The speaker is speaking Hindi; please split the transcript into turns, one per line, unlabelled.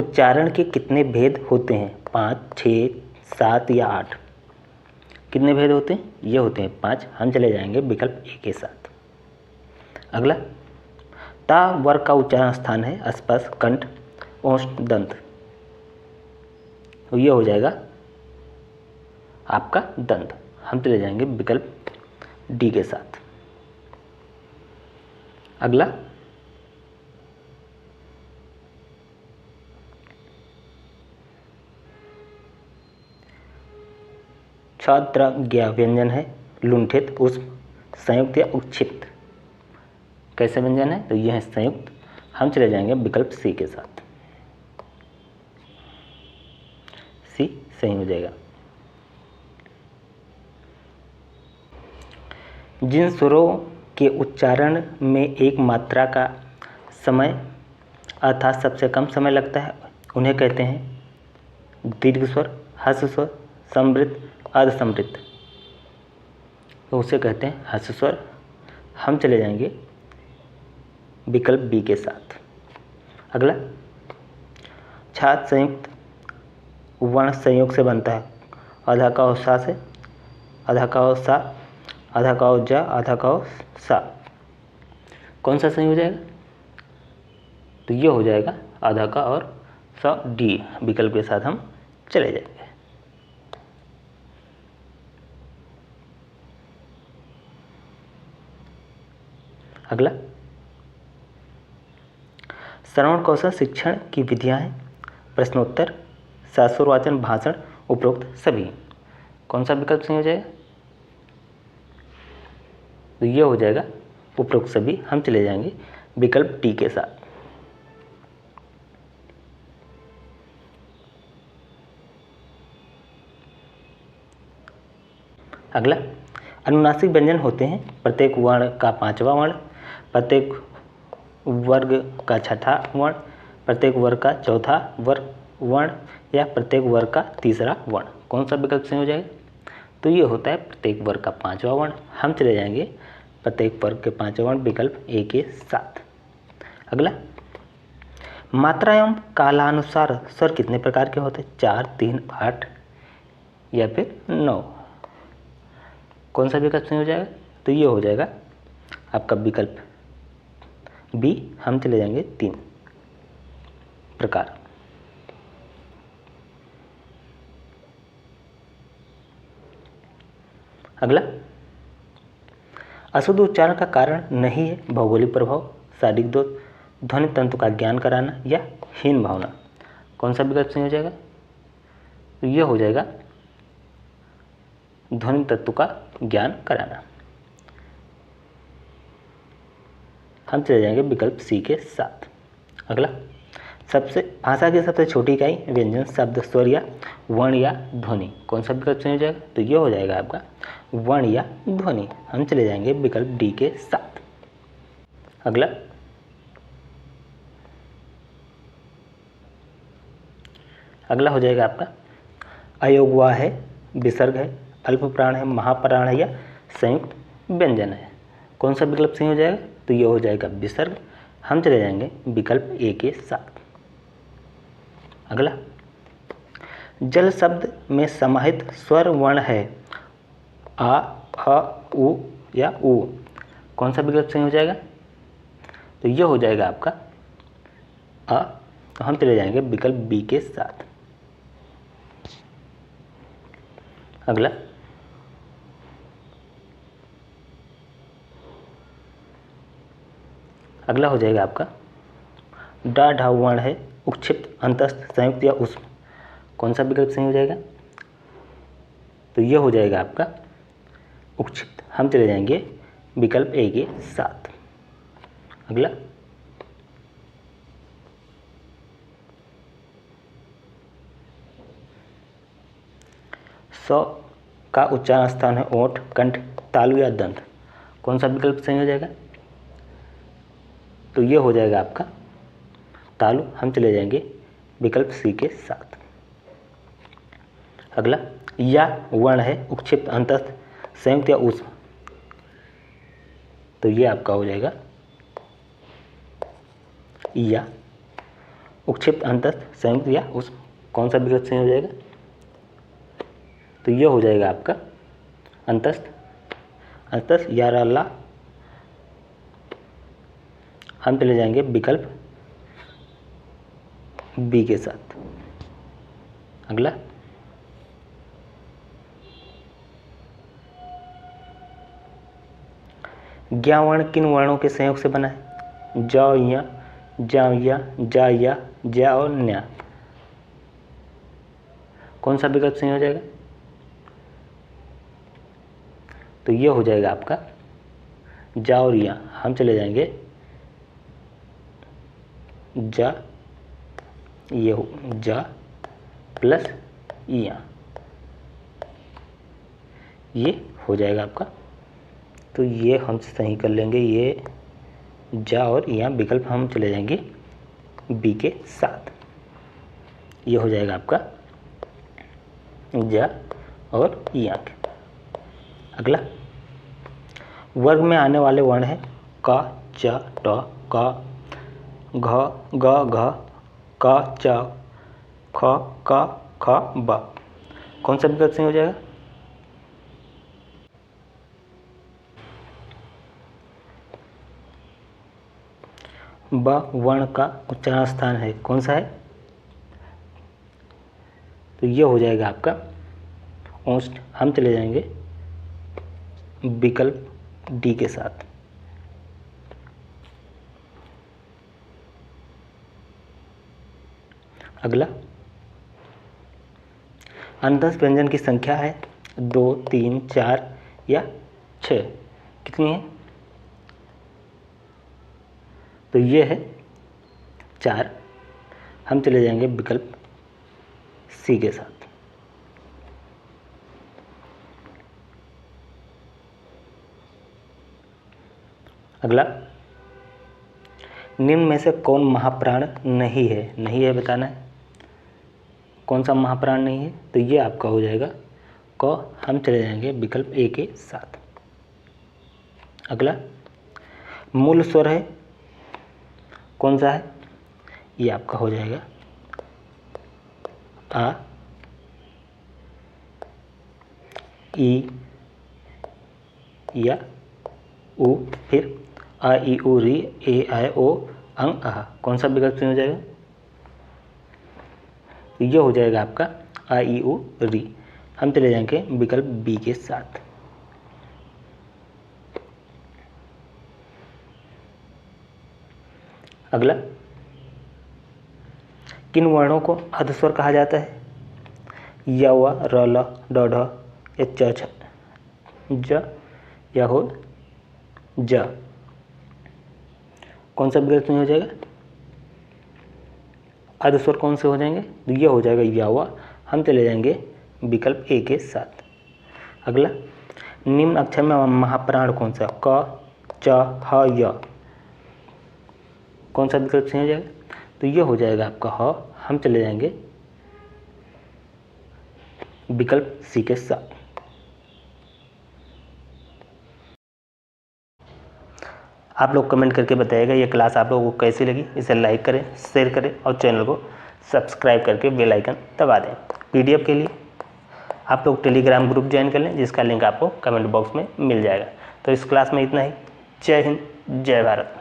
उच्चारण के कितने भेद होते हैं? 5, 6, 7 या 8? कितने भेद होते हैं? ये होते हैं 5। हम चले जाएंगे विकल्प ए के साथ। अगला, ता वर्ग का उच्चारण स्थान है स्पर्श, कंठ, ओष्ठ, दंत। तो ये हो जाएगा आपका दंत। हम चले जाएंगे विकल्प डी के साथ। अगला, क्षात्रज्ञ व्यंजन है लुंठित, उष्म, संयुक्त या उक्षिप्त। कैसे व्यंजन है? तो ये है संयुक्त। हम चले जाएंगे विकल्प सी के साथ। सी सही हो जाएगा। जिन स्वरों के उच्चारण में एक मात्रा का समय अर्थात सबसे कम समय लगता है उन्हें कहते हैं दीर्घ स्वर, ह्रस्व स्वर, समृद्ध, अर्धसमृद्ध। तो उसे कहते हैं ह्रस्व स्वर। हम चले जाएंगे विकल्प बी के साथ। अगला, छात्र संयुक्त वर्ण संयोग से बनता है आधा का और सा से, आधा का और सा, आधा का और जा, आधा का और सा। कौन सा सही हो जाएगा? तो ये हो जाएगा आधा का और सा, डी विकल्प के साथ हम चले जाएंगे। अगला, श्रवण कौशल शिक्षण की विधियां हैं प्रश्नोत्तर, शास्त्रवाचन, भाषण, उपरोक्त सभी। कौन सा विकल्प सही हो जाएगा? तो ये हो जाएगा उपरोक्त सभी। हम चले जाएंगे विकल्प डी के साथ। अगला, अनुनासिक व्यंजन होते हैं प्रत्येक वर्ण का 5वां वर्ण, प्रत्येक वर्ग का 6ठा वर्ण, प्रत्येक वर्ग का 4था वर्ण या प्रत्येक वर्ग का 3रा वर्ण। कौन सा विकल्प सही हो जाएगा? तो ये होता है प्रत्येक वर्ग का 5वां वर्ण। हम चले जाएंगे प्रत्येक वर्ग के 5वां वर्ण विकल्प ए के साथ। अगला, मात्रा एवं कालानुसार स्वर कितने प्रकार के होते हैं? 4, 3, 8 या फिर 9। कौन सा विकल्प सही हो जाएगा? तो ये हो जाएगा आपका विकल्प बी। हम चले जाएंगे 3 प्रकार। अगला, अशुद्ध उच्चारण का कारण नहीं है भौगोलिक प्रभाव, शारीरिक दोष, ध्वनि तंतु का ज्ञान कराना या हीन भावना। कौन सा विकल्प सही हो जाएगा? तो ये हो जाएगा ध्वनि तत्व का ज्ञान कराना। हम चले जाएंगे विकल्प सी के साथ। अगला, भाषा की सबसे छोटी इकाई व्यंजन, शब्द, स्वर या वर्ण या ध्वनि। कौन सा विकल्प सही हो जाएगा? तो ये हो जाएगा आपका वर्ण या ध्वनि। हम चले जाएंगे विकल्प डी के साथ। अगला, हो जाएगा आपका अयोगवा है, विसर्ग है, अल्प प्राण है, महाप्राण है या संयुक्त व्यंजन है। कौन सा विकल्प सही हो जाएगा? तो ये हो जाएगा विसर्ग। हम चले जाएंगे विकल्प ए के साथ। अगला, जल शब्द में समाहित स्वर वर्ण है आ, अ, उ या उ। कौन सा विकल्प सही हो जाएगा? तो ये हो जाएगा आपका अ। तो हम चले जाएंगे विकल्प बी के साथ। अगला, हो जाएगा आपका डा ढा वर्ण है उक्षिप्त, अंतस्थ, संयुक्त या उष्म। कौन सा विकल्प सही हो जाएगा? तो ये हो जाएगा आपका उक्षिप्त। हम चले जाएंगे विकल्प ए के साथ। अगला, सौ का उच्चारण स्थान है ओठ, कंठ, तालु या दंत। कौन सा विकल्प सही हो जाएगा? तो ये हो जाएगा आपका तालु। हम चले जाएंगे विकल्प सी के साथ। अगला, या वर्ण है उक्षिप्त, अंतस्थ, संयुक्त या ऊष्म। तो ये आपका हो जाएगा या। उक्षिप्त अंतस्थ संयुक्त या उस कौन सा विकल्प सही हो जाएगा? तो ये हो जाएगा आपका अंतस्थ या रल्ला। हम चले जाएंगे विकल्प बी के साथ। अगला ज्ञा वर्ण किन वर्णों के संयोग से बना है? ज, या, जा, या, जा, या, ज्या और न्या। कौन सा विकल्प सही हो जाएगा? तो ये हो जाएगा आपका जा और या। हम चले जाएंगे जा, ये हो जा प्लस या, ये हो जाएगा आपका। तो ये हम सही कर लेंगे, ये जा और या विकल्प हम चले जाएंगे बी के साथ। ये हो जाएगा आपका जा और या के। अगला वर्ग में आने वाले वर्ण है क, च, ट, क, घ, ग, घ, क, च, ख, क, ख, ब। कौन सा विकल्प सही हो जाएगा? ब वर्ण का उच्चारण स्थान है, कौन सा है? तो ये हो जाएगा आपका ओष्ठ। हम चले जाएंगे विकल्प डी के साथ। अगला अंतस्थ व्यंजन की संख्या है 2, 3, 4 या 6। कितनी है? तो ये है 4। हम चले जाएंगे विकल्प सी के साथ। अगला निम्न में से कौन महाप्राण नहीं है? नहीं है बताना है। कौन सा महाप्राण नहीं है? तो ये आपका हो जाएगा क। हम चले जाएंगे विकल्प ए के साथ। अगला मूल स्वर है, कौन सा है? ये आपका हो जाएगा आ, ई या उ, फिर आ, ई, उ, री, ए, आई, ओ, अंग, आह। कौन सा विकल्प सही हो जाएगा? ये हो जाएगा आपका आ, ई, उ, री। हम चले जाएंगे विकल्प बी के साथ। अगला किन वर्णों को अधस्वर कहा जाता है? य, व, र, ल, ड, ढ या च, छ, ज या हो ज। कौन सा विकल्प नहीं हो जाएगा? अधस्वर कौन से हो जाएंगे? ये हो जाएगा या, व। हम चले जाएंगे विकल्प ए के साथ। अगला निम्न अक्षर में महाप्राण कौन सा? क, च, ह, य। कौन सा विकल्प सही हो जाएगा? तो ये हो जाएगा आपका ह। हम चले जाएंगे विकल्प सी के साथ। आप लोग कमेंट करके बताइएगा ये क्लास आप लोगों को कैसी लगी। इसे लाइक करें, शेयर करें और चैनल को सब्सक्राइब करके बेल आइकन दबा दें। पीडीएफ के लिए आप लोग टेलीग्राम ग्रुप ज्वाइन कर लें, जिसका लिंक आपको कमेंट बॉक्स में मिल जाएगा। तो इस क्लास में इतना ही। जय हिंद, जय भारत।